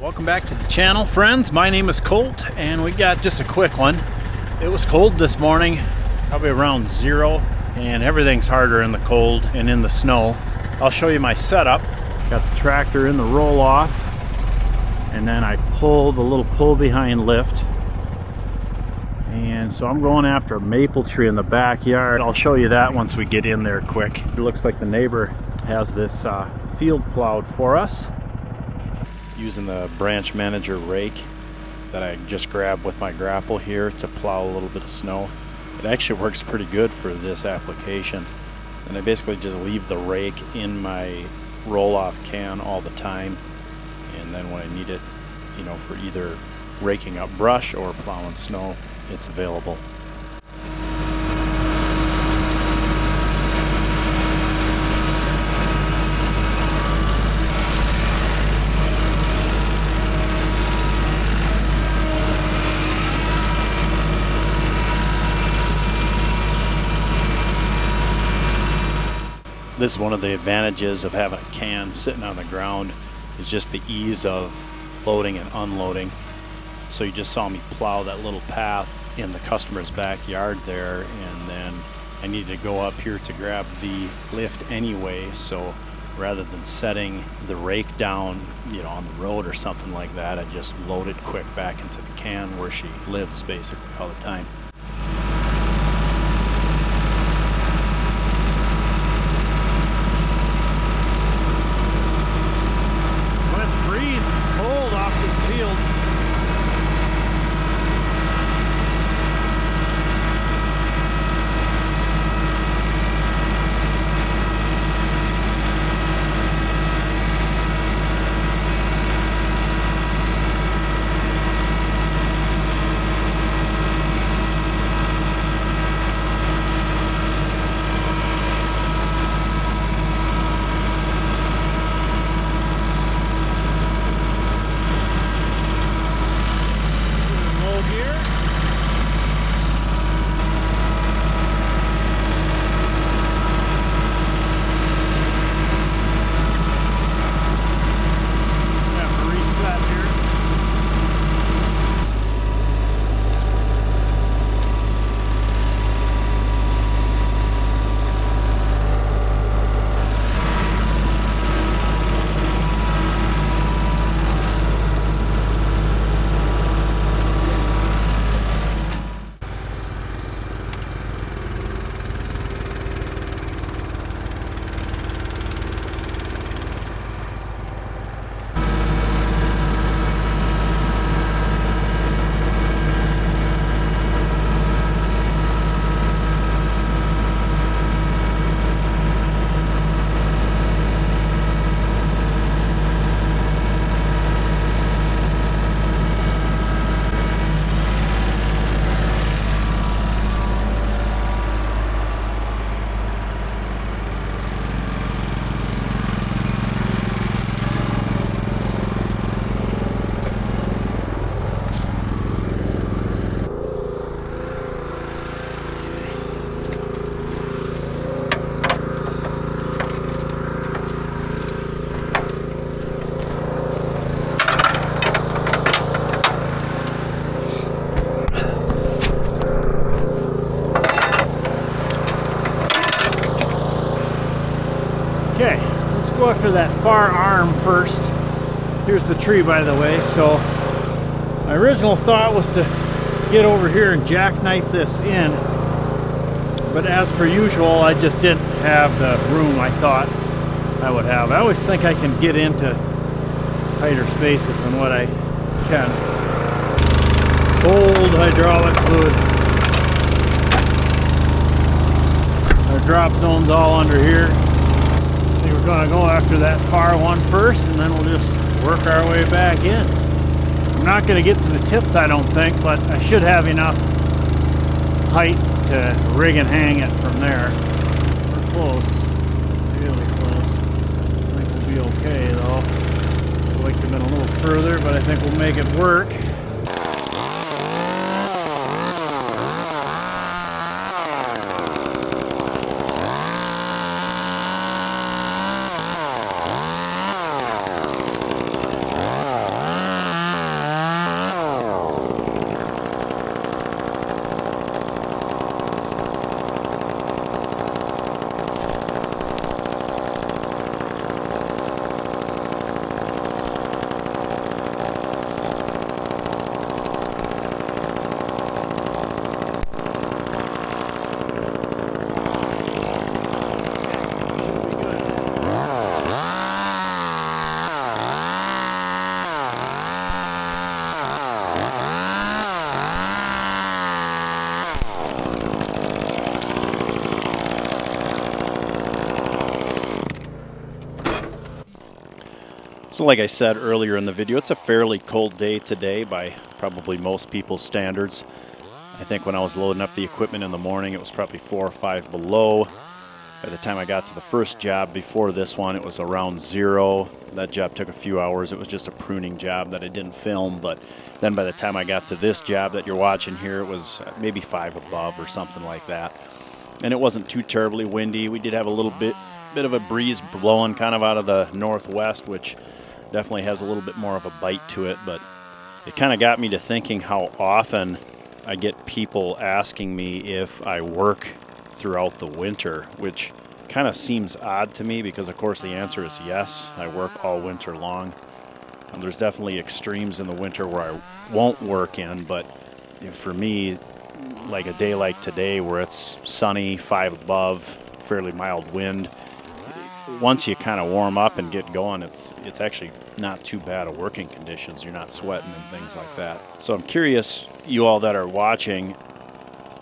Welcome back to the channel, friends. My name is Colt, and we got just a quick one. It was cold this morning, probably around 0, and everything's harder in the cold and in the snow. I'll show you my setup. Got the tractor in the roll-off, and then I pull the little pull-behind lift. And so I'm going after a maple tree in the backyard. I'll show you that once we get in there quick. It looks like the neighbor has this field plowed for us, using the branch manager rake that I just grabbed with my grapple here to plow a little bit of snow. It actually works pretty good for this application, and I basically just leave the rake in my roll-off can all the time, and then when I need it, you know, for either raking up brush or plowing snow, it's available. This is one of the advantages of having a can sitting on the ground, is just the ease of loading and unloading. So you just saw me plow that little path in the customer's backyard there, and then I needed to go up here to grab the lift anyway, so rather than setting the rake down, you know, on the road or something like that, I just load it quick back into the can where she lives basically all the time. Okay, let's go after that far arm first. Here's the tree, by the way. So my original thought was to get over here and jackknife this in, but as per usual, I just didn't have the room I thought I would have. I always think I can get into tighter spaces than what I can. Cold hydraulic fluid. Our drop zone's all under here. We're going to go after that far one first, and then we'll just work our way back in. I'm not going to get to the tips, I don't think, but I should have enough height to rig and hang it from there. We're close, really close. I think we'll be okay though. I'd like to have been a little further, but I think we'll make it work. So like I said earlier in the video, it's a fairly cold day today by probably most people's standards. I think when I was loading up the equipment in the morning, it was probably 4 or 5 below. By the time I got to the first job before this one, it was around 0. That job took a few hours. It was just a pruning job that I didn't film. But then by the time I got to this job that you're watching here, it was maybe 5 above or something like that. And it wasn't too terribly windy. We did have a little bit of a breeze blowing kind of out of the northwest, which definitely has a little bit more of a bite to it. But it kind of got me to thinking how often I get people asking me if I work throughout the winter, which kind of seems odd to me because of course the answer is yes. I work all winter long. And there's definitely extremes in the winter where I won't work in, but for me, like a day like today where it's sunny, 5 above, fairly mild wind, once you kind of warm up and get going, it's actually not too bad of working conditions. You're not sweating and things like that. So I'm curious, you all that are watching,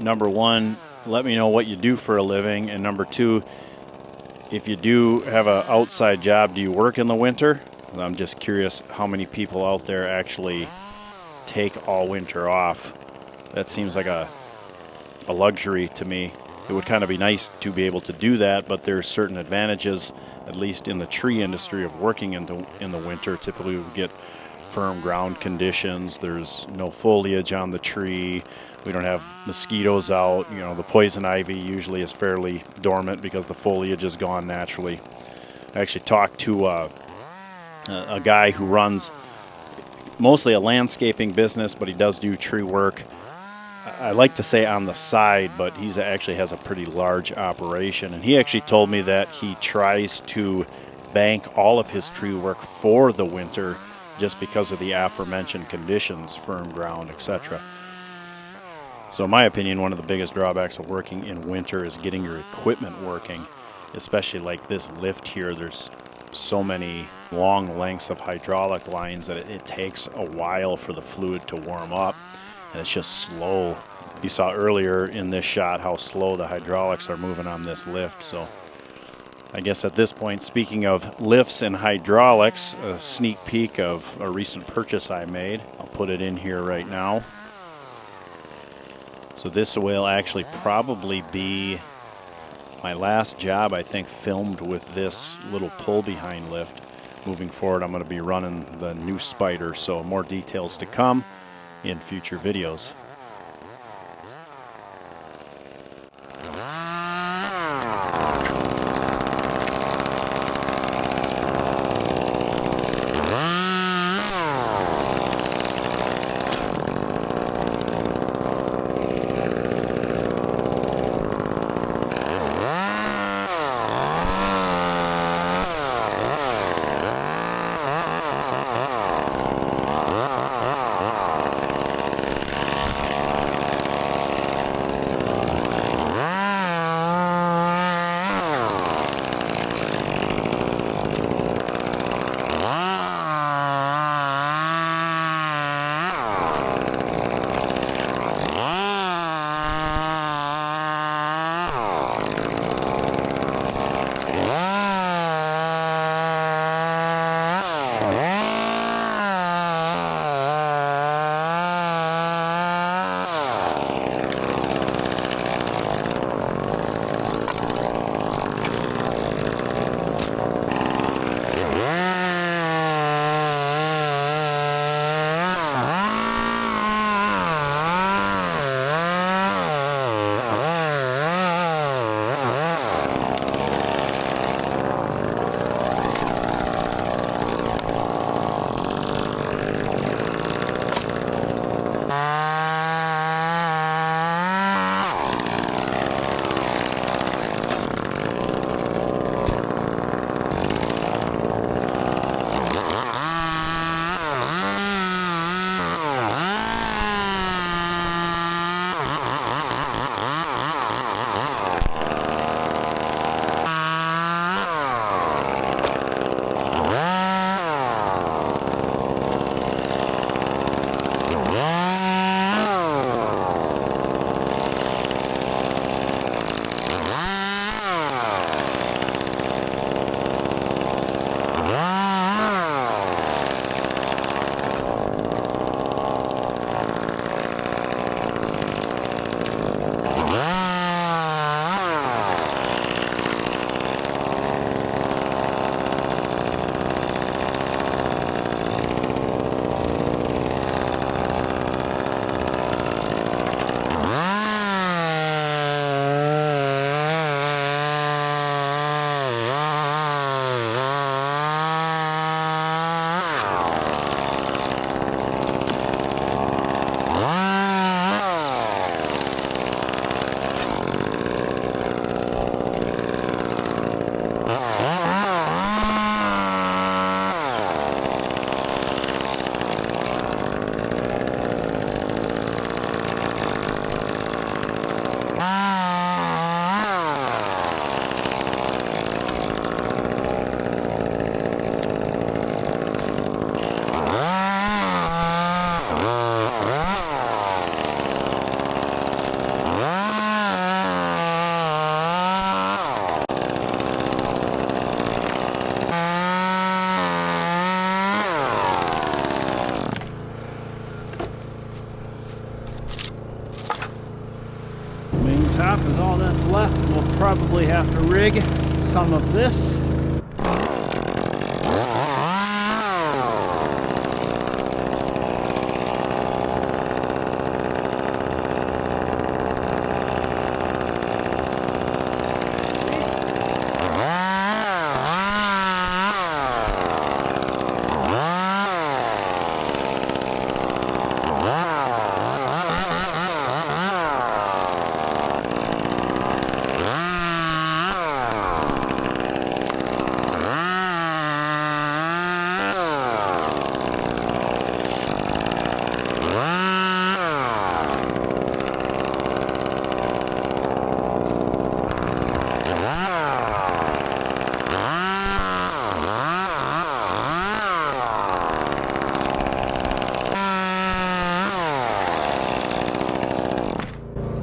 number one, let me know what you do for a living, and number two, if you do have an outside job, do you work in the winter? I'm just curious how many people out there actually take all winter off. That seems like a luxury to me. It would kind of be nice to be able to do that, but there's certain advantages, at least in the tree industry, of working in the winter. Typically we get firm ground conditions. There's no foliage on the tree. We don't have mosquitoes out. You know, the poison ivy usually is fairly dormant because the foliage is gone naturally. I actually talked to a guy who runs mostly a landscaping business, but he does do tree work. I like to say on the side, but he actually has a pretty large operation. And he actually told me that he tries to bank all of his tree work for the winter just because of the aforementioned conditions, firm ground, etc. So in my opinion, one of the biggest drawbacks of working in winter is getting your equipment working, especially like this lift here. There's so many long lengths of hydraulic lines that it takes a while for the fluid to warm up, and it's just slow. You saw earlier in this shot how slow the hydraulics are moving on this lift. So I guess at this point, speaking of lifts and hydraulics, a sneak peek of a recent purchase I made. I'll put it in here right now. So this will actually probably be my last job, I think, filmed with this little pull behind lift. Moving forward, I'm going to be running the new Spider, so more details to come in future videos. top is all that's left. We'll probably have to rig some of this.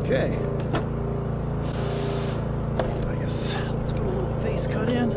Okay. I guess let's put a little face cut in.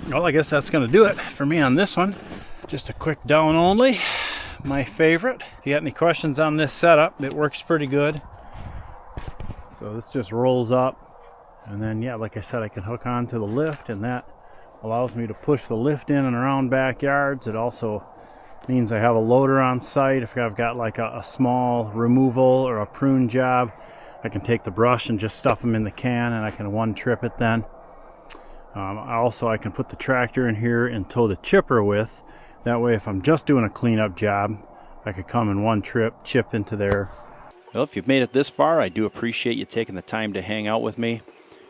Well, I guess that's going to do it for me on this one. Just a quick down only, my favorite. If you got any questions on this setup, it works pretty good. So this just rolls up, and then yeah, like I said, I can hook onto the lift, and that allows me to push the lift in and around backyards. It also means I have a loader on site. If I've got like a small removal or a prune job, I can take the brush and just stuff them in the can, and I can one trip it then. I can put the tractor in here and tow the chipper with. That way, if I'm just doing a cleanup job, I could come in one trip, chip into there. Well, if you've made it this far, I do appreciate you taking the time to hang out with me.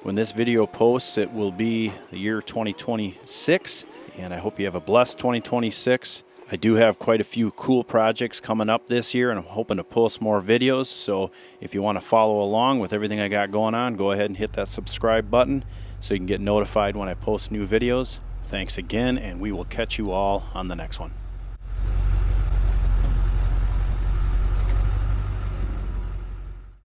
When this video posts, it will be the year 2026, and I hope you have a blessed 2026. I do have quite a few cool projects coming up this year, and I'm hoping to post more videos. So if you want to follow along with everything I got going on, go ahead and hit that subscribe button so you can get notified when I post new videos. Thanks again, and we will catch you all on the next one.